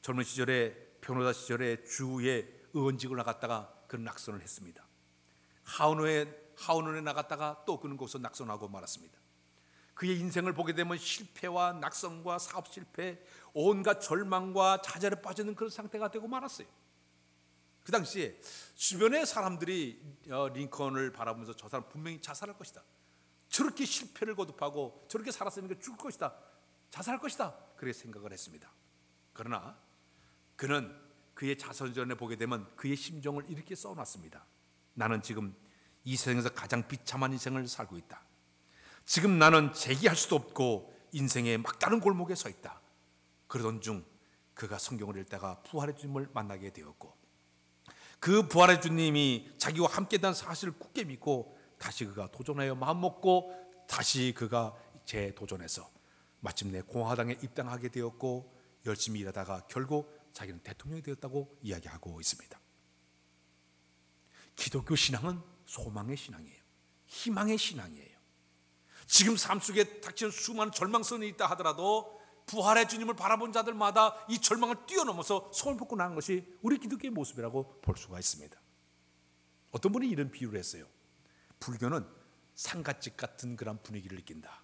젊은 시절에 변호사 시절에 주의 의원직을 나갔다가 그는 낙선을 했습니다. 하원에 나갔다가 또 그는 거기서 낙선하고 말았습니다. 그의 인생을 보게 되면 실패와 낙선과 사업 실패, 온갖 절망과 좌절에 빠지는 그런 상태가 되고 말았어요. 그 당시에 주변의 사람들이 링컨을 바라보면서 저 사람 분명히 자살할 것이다, 저렇게 실패를 거듭하고 저렇게 살았으니까 죽을 것이다, 자살할 것이다, 그렇게 생각을 했습니다. 그러나 그는 그의 자서전에 보게 되면 그의 심정을 이렇게 써놨습니다. 나는 지금 이 세상에서 가장 비참한 인생을 살고 있다. 지금 나는 재기할 수도 없고 인생의 막다른 골목에 서 있다. 그러던 중 그가 성경을 읽다가 부활의 주님을 만나게 되었고, 그 부활의 주님이 자기와 함께된 사실을 굳게 믿고 다시 그가 도전하여 마음먹고 다시 그가 재도전해서 마침내 공화당에 입당하게 되었고, 열심히 일하다가 결국 자기는 대통령이 되었다고 이야기하고 있습니다. 기독교 신앙은 소망의 신앙이에요. 희망의 신앙이에요. 지금 삶 속에 닥치는 수많은 절망선이 있다 하더라도 부활의 주님을 바라본 자들마다 이 절망을 뛰어넘어서 손을 뻗고 나간 것이 우리 기독교의 모습이라고 볼 수가 있습니다. 어떤 분이 이런 비유를 했어요. 불교는 상갓집 같은 그런 분위기를 느낀다.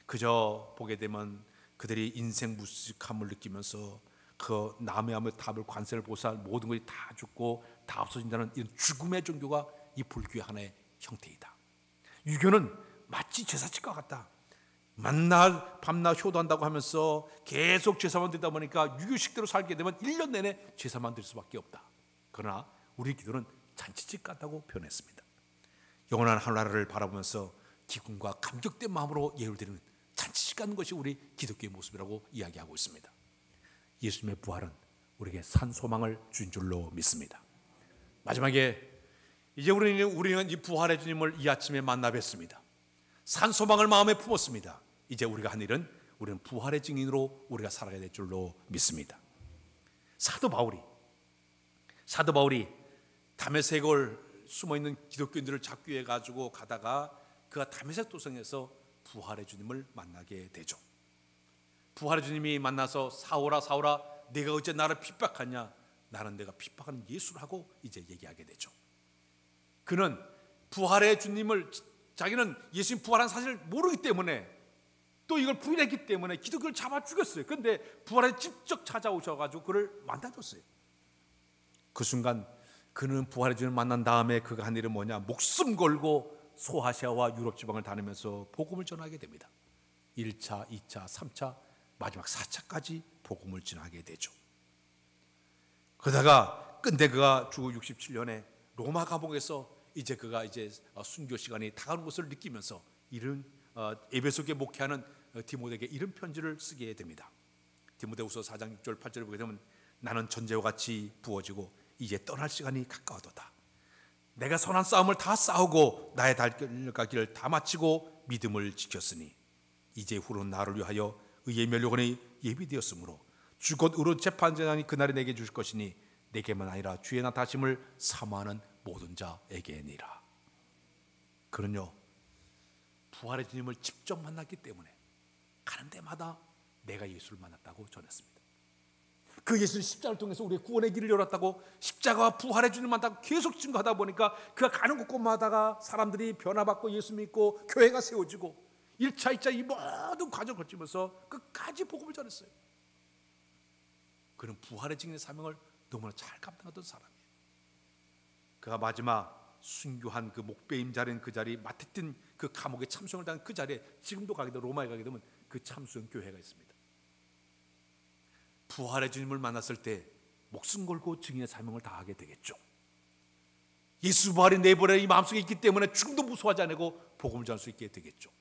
그저 보게 되면 그들이 인생 무식함을 느끼면서 그 남의 답을 관세를 보살 모든 것이 다 죽고 다 없어진다는 이런 죽음의 종교가 이 불교의 하나의 형태이다. 유교는 마치 제사집과 같다. 만날 밤낮 효도한다고 하면서 계속 제사만 드리다 보니까 유교식대로 살게 되면 1년 내내 제사만 드릴 수밖에 없다. 그러나 우리 기도는 잔치집 같다고 표현했습니다. 영원한 하늘나라를 바라보면서 기쁨과 감격된 마음으로 예를 드리는 잔치집 같은 것이 우리 기독교의 모습이라고 이야기하고 있습니다. 예수님의 부활은 우리에게 산 소망을 준 줄로 믿습니다. 마지막에 이제 우리는 이 부활의 주님을 이 아침에 만나 뵀습니다. 산 소망을 마음에 품었습니다. 이제 우리가 한 일은 우리는 부활의 증인으로 우리가 살아가야 될 줄로 믿습니다. 사도 바울이 다메섹을 숨어있는 기독교인들을 잡기 위해 가지고 가다가 그가 다메섹 도성에서 부활의 주님을 만나게 되죠. 부활의 주님이 만나서 사울아 사울아 내가 어째 나를 핍박하냐, 나는 내가 핍박하는 예수라고 이제 얘기하게 되죠. 그는 부활의 주님을, 자기는 예수님 부활한 사실을 모르기 때문에 또 이걸 부인했기 때문에 기독교를 잡아 죽였어요. 그런데 부활에 직접 찾아오셔가지고 그를 만나줬어요. 그 순간 그는 부활의 주님을 만난 다음에 그가 한 일은 뭐냐, 목숨 걸고 소아시아와 유럽 지방을 다니면서 복음을 전하게 됩니다. 1차, 2차, 3차, 마지막 4차까지 복음을 전하게 되죠. 그러다가 근데 그가 주후 67년에 로마 감옥에서 이제 그가 순교 시간이 다가오는 것을 느끼면서 이런 에베소에 목회하는 디모데에게 이런 편지를 쓰게 됩니다. 디모데후서 4장 6절 8절을 보게 되면 나는 전제와 같이 부어지고 이제 떠날 시간이 가까워도다. 내가 선한 싸움을 다 싸우고 나의 달려가기를 다 마치고 믿음을 지켰으니 이제 후로 나를 위하여 의의 멸류관이 예비되었으므로 주 곧 의로운 재판장이 그날에 내게 주실 것이니 내게만 아니라 주의 나타심을 사모하는 모든 자에게니라. 그는요 부활의 주님을 직접 만났기 때문에 가는 데마다 내가 예수를 만났다고 전했습니다. 그 예수는 십자가를 통해서 우리의 구원의 길을 열었다고, 십자가와 부활의 주님을 만나고 계속 증거하다 보니까 그가 가는 곳곳마다가 사람들이 변화받고 예수 믿고 교회가 세워지고 1차, 2차 이 모든 과정을 거치면서 끝까지 복음을 전했어요. 그는 부활의 증인의 사명을 너무나 잘 감당하던 사람이에요. 그가 마지막 순교한 그 목배임 자리인 그 자리, 마티틴 그 감옥에 참수형을 당한 그 자리에 지금도 가게 되면, 로마에 가게 되면 그 참수형 교회가 있습니다. 부활의 주님을 만났을 때 목숨 걸고 증인의 사명을 다하게 되겠죠. 예수 부활이 내버려 이 마음속에 있기 때문에 죽음도 무서워하지 않고 복음을 전할 수 있게 되겠죠.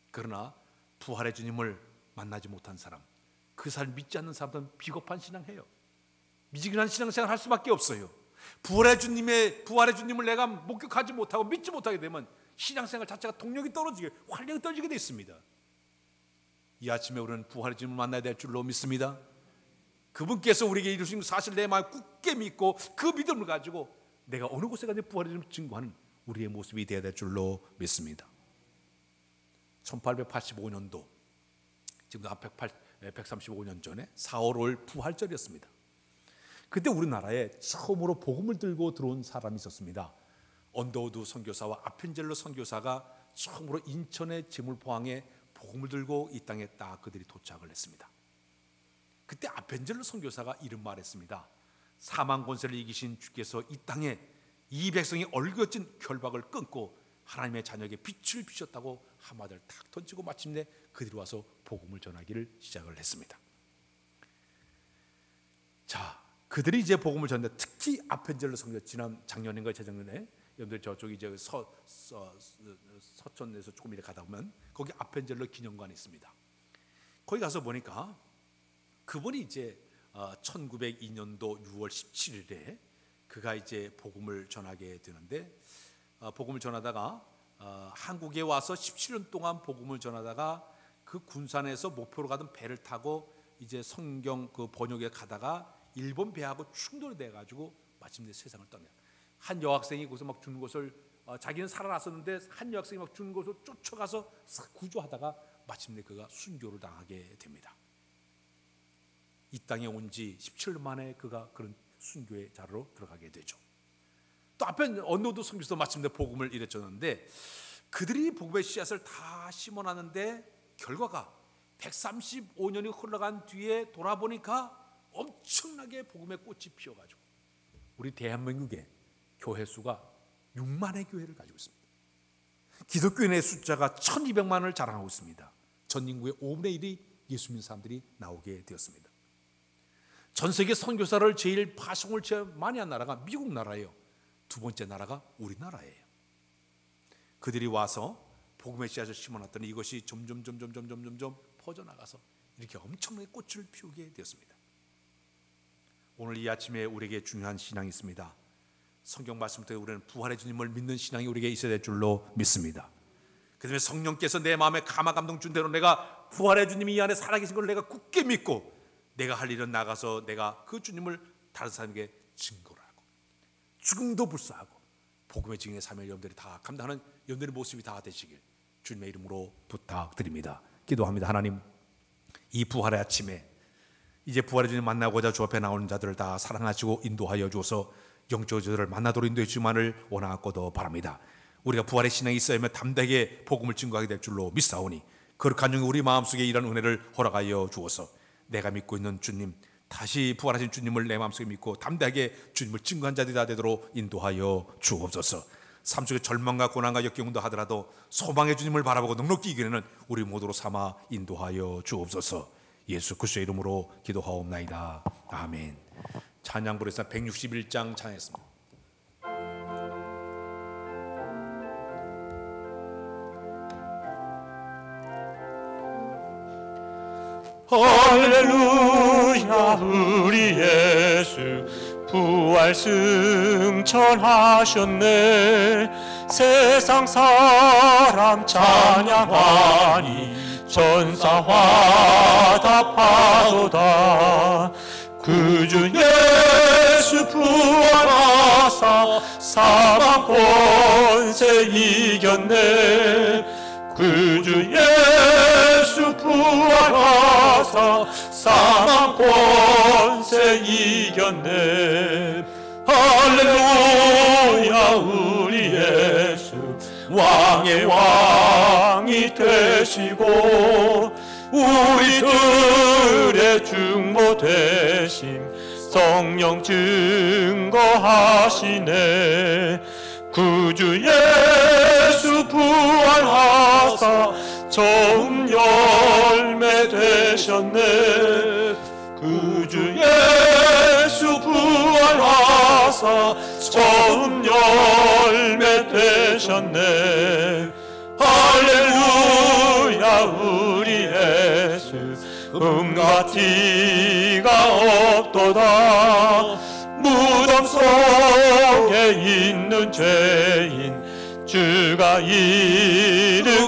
그러나 부활의 주님을 만나지 못한 사람, 그 사람 믿지 않는 사람들은 비겁한 신앙해요. 미지근한 신앙생활 할 수밖에 없어요. 부활의 주님을 내가 목격하지 못하고 믿지 못하게 되면 신앙생활 자체가 동력이 떨어지게, 활력이 떨어지게 되어 있습니다. 이 아침에 우리는 부활의 주님을 만나야 될 줄로 믿습니다. 그분께서 우리에게 이루신 사실 내 마음에 굳게 믿고 그 믿음을 가지고 내가 어느 곳에 가든지 부활의 주님을 증거하는 우리의 모습이 되어야 될 줄로 믿습니다. 1885년도, 지금도 135년 전에 4월 5일 부활절이었습니다. 그때 우리나라에 처음으로 복음을 들고 들어온 사람이 있었습니다. 언더우드 선교사와 아펜젤러 선교사가 처음으로 인천의 제물포항에 복음을 들고 이 땅에 딱 그들이 도착을 했습니다. 그때 아펜젤러 선교사가 이런 말했습니다. 사망 권세를 이기신 주께서 이 땅에 이 백성이 얼겨진 결박을 끊고 하나님의 자녀에게 빛을 비추셨다고 한마디를 탁 던지고 마침내 그들이 와서 복음을 전하기를 시작을 했습니다. 자, 그들이 이제 복음을 전했는데 특히 아펜젤러 선교사, 지난 작년인가 재작년에 여러분들 저쪽 이제 서천에서 조금 이렇게 가다 보면 거기 아펜젤러 기념관이 있습니다. 거기 가서 보니까 그분이 이제 1902년도 6월 17일에 그가 이제 복음을 전하게 되는데, 복음을 전하다가 한국에 와서 17년 동안 복음을 전하다가 그 군산에서 목표로 가던 배를 타고 이제 성경 그 번역에 가다가 일본 배하고 충돌이 돼가지고 마침내 세상을 떠나요. 한 여학생이 거기서 막 죽는 것을, 자기는 살아났었는데 한 여학생이 막 죽는 것을 쫓아가서 구조하다가 마침내 그가 순교를 당하게 됩니다. 이 땅에 온 지 17년 만에 그가 그런 순교의 자리로 들어가게 되죠. 또 앞에 언더우드 선교사도 마침내 복음을 이랬었는데 그들이 복음의 씨앗을 다 심어놨는데 결과가 135년이 흘러간 뒤에 돌아보니까 엄청나게 복음의 꽃이 피어가지고 우리 대한민국의 교회 수가 6만의 교회를 가지고 있습니다. 기독교인의 숫자가 1200만을 자랑하고 있습니다. 전 인구의 5분의 1이 예수 믿는 사람들이 나오게 되었습니다. 전 세계 선교사를 제일 파송을 제일 많이 한 나라가 미국 나라예요. 두 번째 나라가 우리나라예요. 그들이 와서 복음의 씨앗을 심어놨더니 이것이 점점 퍼져나가서 이렇게 엄청나게 꽃을 피우게 되었습니다. 오늘 이 아침에 우리에게 중요한 신앙이 있습니다. 성경 말씀 때문에 우리는 부활의 주님을 믿는 신앙이 우리에게 있어야 될 줄로 믿습니다. 그 다음에 성령께서 내 마음에 감화 감동 준 대로 내가 부활의 주님이 이 안에 살아계신 걸 내가 굳게 믿고 내가 할 일은 나가서 내가 그 주님을 다른 사람에게 증거를 하고 죽음도 불사하고 복음의 증인의 삶을 여러분들이 다 감당하는 여러분들의 모습이 다 되시길 주님의 이름으로 부탁드립니다. 기도합니다. 하나님, 이 부활의 아침에 이제 부활의 주님 만나고자 주 앞에 나오는 자들을 다 사랑하시고 인도하여 주어서 영적 저들을 만나도록 인도해 주만을 원하고도 바랍니다. 우리가 부활의 신앙이 있어야만 담대하게 복음을 증거하게 될 줄로 믿사오니 거룩한 영 우리 마음속에 이런 은혜를 허락하여 주어서 내가 믿고 있는 주님, 다시 부활하신 주님을 내 마음속에 믿고 담대하게 주님을 증거한 자들이 다 되도록 인도하여 주옵소서. 삶 속에 절망과 고난과 역경도 하더라도 소망의 주님을 바라보고 넉넉히 이기는 우리 모두로 삼아 인도하여 주옵소서. 예수 그리스도의 이름으로 기도하옵나이다. 아멘. 찬양 부르사 161장 찬양했습니다. 할렐루야, 우리 예수 부활 승천하셨네. 세상 사람 찬양하니 전사화 답하도다. 구주 예수 부활하사 사망 권세 이겼네. 구주 예수 부활하사 사망 권세 이겼네. 할렐루야, 우리 예수 왕의 왕이 되시고 우리들의 중보 되심 성령 증거하시네. 구주 예수 부활하사 처음 열매 되셨네. 구주 예수 부활하사 처음 열매 되셨네. 할렐루야, 우리 예수 음과 티가 없도다. 무덤 속에 있는 죄인 주가 일으키시네.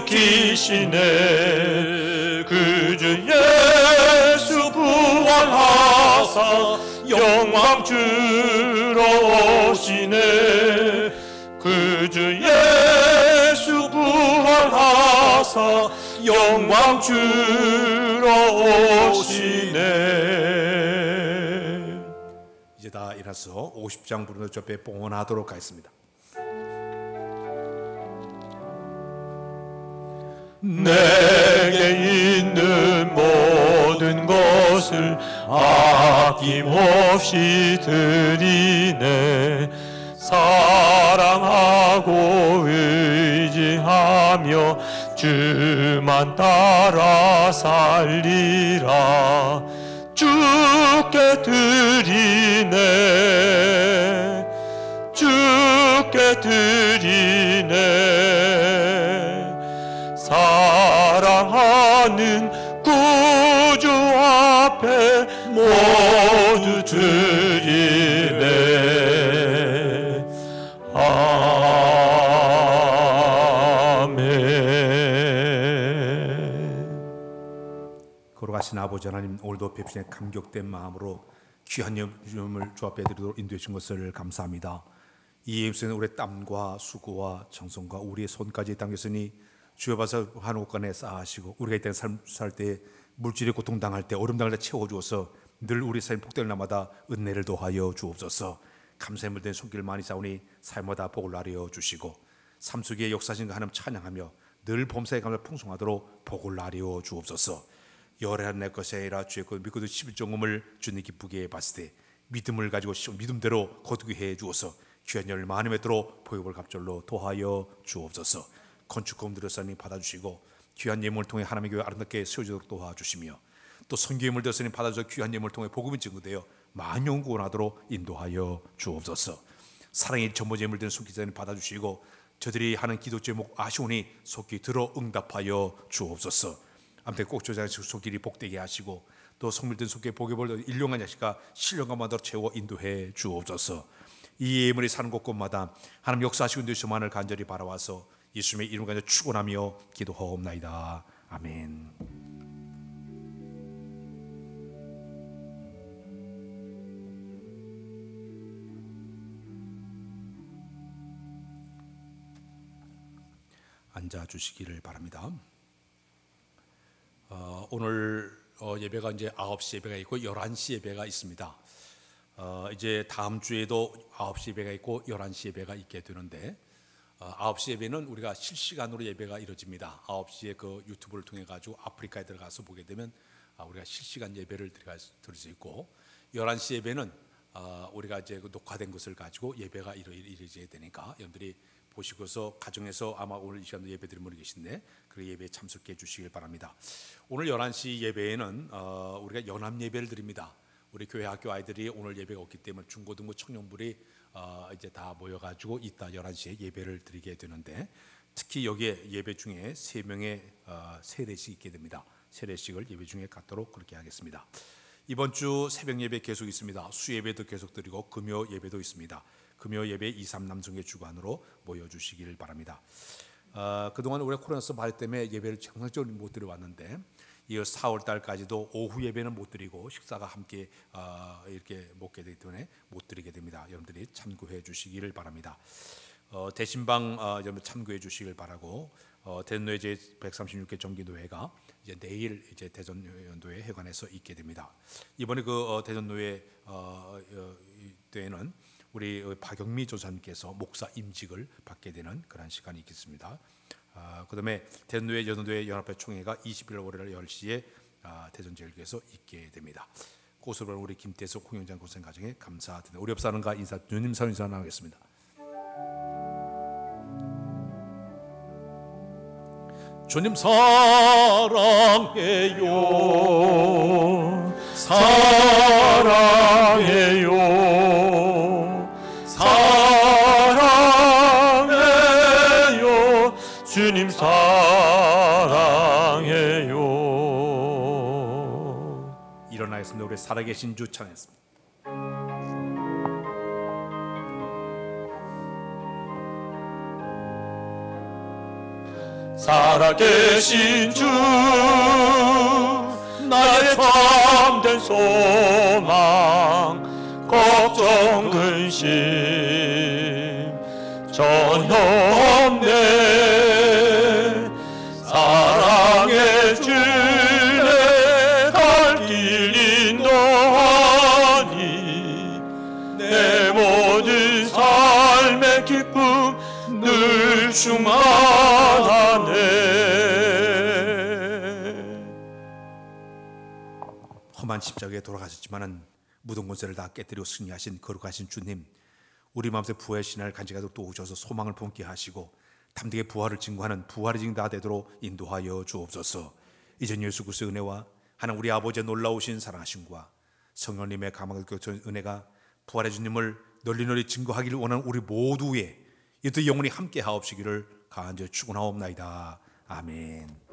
구주 예수 부활하사 영광 주러 오시네. 구주 예수 부활하사 영광 주러 오시네. 이제 다 일어나서 50장 부르는 저 앞에 봉헌하도록 하겠습니다. 내게 있는 모든 것을 아낌없이 드리네. 사랑하고 의지하며 주만 따라 살리라. 주께 드리네. 주께 드리네. 사랑하는 구주 앞에 모두 드리네. 아멘. 걸어가신 아버지 하나님, 오늘도 뵙신의 감격된 마음으로 귀한 이름을 주 앞에 드리도록 인도해 주신 것을 감사합니다. 이 예수는 우리의 땀과 수고와 정성과 우리의 손까지 담겼으니 주여 봐서 한 옷간에 쌓으시고 우리가 이 땅에 살 때 물질의 고통당할 때 얼음당할 때 채워주어서 늘 우리 삶 복될 날마다 은혜를 더하여 주옵소서. 감사의 물된 손길을 많이 쌓으니 삶마다 복을 나려 주시고 삶 속에 역사하신 하나님 찬양하며 늘 범사의 감사를 풍성하도록 복을 나려 주옵소서. 열한 내 것이 아니라 주의 것 믿고도 11종금을 주님 기쁘게 봤을 때 믿음을 가지고 믿음대로 거두게 해 주어서 귀한 열 많이 맺도록 보육을 갑절로 도하여 주옵소서. 건축금 들었으니 받아주시고 귀한 예물을 통해 하나님의 교회 아름답게 세워지도록 도와주시며 또 선교 예물 들었으니 받아주셔서 귀한 예물을 통해 복음이 증거되어 만영 구원하도록 인도하여 주옵소서. 사랑의 전부 예물 된 손기자님 받아주시고 저들이 하는 기도 제목 아쉬우니 속히 들어 응답하여 주옵소서. 아무튼 꼭 저자의 속길이 복되게 하시고 또 성밀된 속에 복에 벌 일용한 자식과 신령감마다 채워 인도해 주옵소서. 이 예물이 사는 곳곳마다 하나님 역사하시고 되시만을 간절히 바라와서 예수님의 이름 가지고 축원하며 기도하옵나이다. 아멘. 앉아 주시기를 바랍니다. 오늘 예배가 이제 9시 예배가 있고 11시 예배가 있습니다. 이제 다음 주에도 9시 예배가 있고 11시 예배가 있게 되는데 9시 예배는 우리가 실시간으로 예배가 이루어집니다. 9시에 그 유튜브를 통해 가지고 아프리카에 들어가서 보게 되면 우리가 실시간 예배를 들을 수 있고 11시 예배는 우리가 이제 그 녹화된 것을 가지고 예배가 이루어져야 되니까 여러분들이 보시고서 가정에서 아마 오늘 이 시간도 예배 드리는 분이 계신데 그 예배에 참석해 주시길 바랍니다. 오늘 11시 예배에는 우리가 연합 예배를 드립니다. 우리 교회 학교 아이들이 오늘 예배가 없기 때문에 중고등부 청년부리 이제 다 모여가지고 이따 11시에 예배를 드리게 되는데 특히 여기에 예배 중에 3명의 세례식 있게 됩니다. 세례식을 예배 중에 갖도록 그렇게 하겠습니다. 이번 주 새벽 예배 계속 있습니다. 수 예배도 계속 드리고 금요 예배도 있습니다. 금요 예배 2, 3 남성의 주관으로 모여주시기를 바랍니다. 그동안 우리가 코로나19 바이러스 때문에 예배를 정상적으로 못 드려왔는데 이 4월 달까지도 오후 예배는 못 드리고 식사가 함께 이렇게 먹게 되기 때문에 못 드리게 됩니다. 여러분들이 참고해 주시기를 바랍니다. 대신방 여러분 참고해 주시길 바라고 대전노회 제136개 정기노회가 이제 내일 이제 대전노회 회관에서 있게 됩니다. 이번에 그 대전노회 때에는 우리 박영미 조사님께서 목사 임직을 받게 되는 그런 시간이 있겠습니다. 그다음에 대전노회 여전노회 연합회 총회가 21일 월요일 10시에 대전제일교회에서 있게 됩니다. 고수로 우리 김태석 홍영장 고생 가정에 감사드립니다. 우리 옆사람과 인사 주님 선 인사 나누겠습니다. 주님 사랑해요, 사랑해요, 사랑해요, 주님 사랑해요. 일어나겠습니다. 우리 살아계신 주 찬양했습니다. 살아계신 주 나의 참된 소망 걱정 근심 전혀 없네. 사랑의 늘 충만하네. 험한 십자가에 돌아가셨지만은 모든 권세를 다 깨뜨리고 승리하신 거룩하신 주님, 우리 마음속에 부활의 신을 간직하도록 도우셔서 소망을 품게 하시고 담대하게 부활을 증거하는 부활의 증인 다 되도록 인도하여 주옵소서. 이전 예수 그리스도의 은혜와 하나님 우리 아버지의 놀라우신 사랑하심과 성령님의 감화가 겹쳐진 은혜가 부활의 주님을 널리 증거하기를 원하는 우리 모두의 이도 영원히 함께 하옵시기를 간절히 축원하옵나이다. 아멘.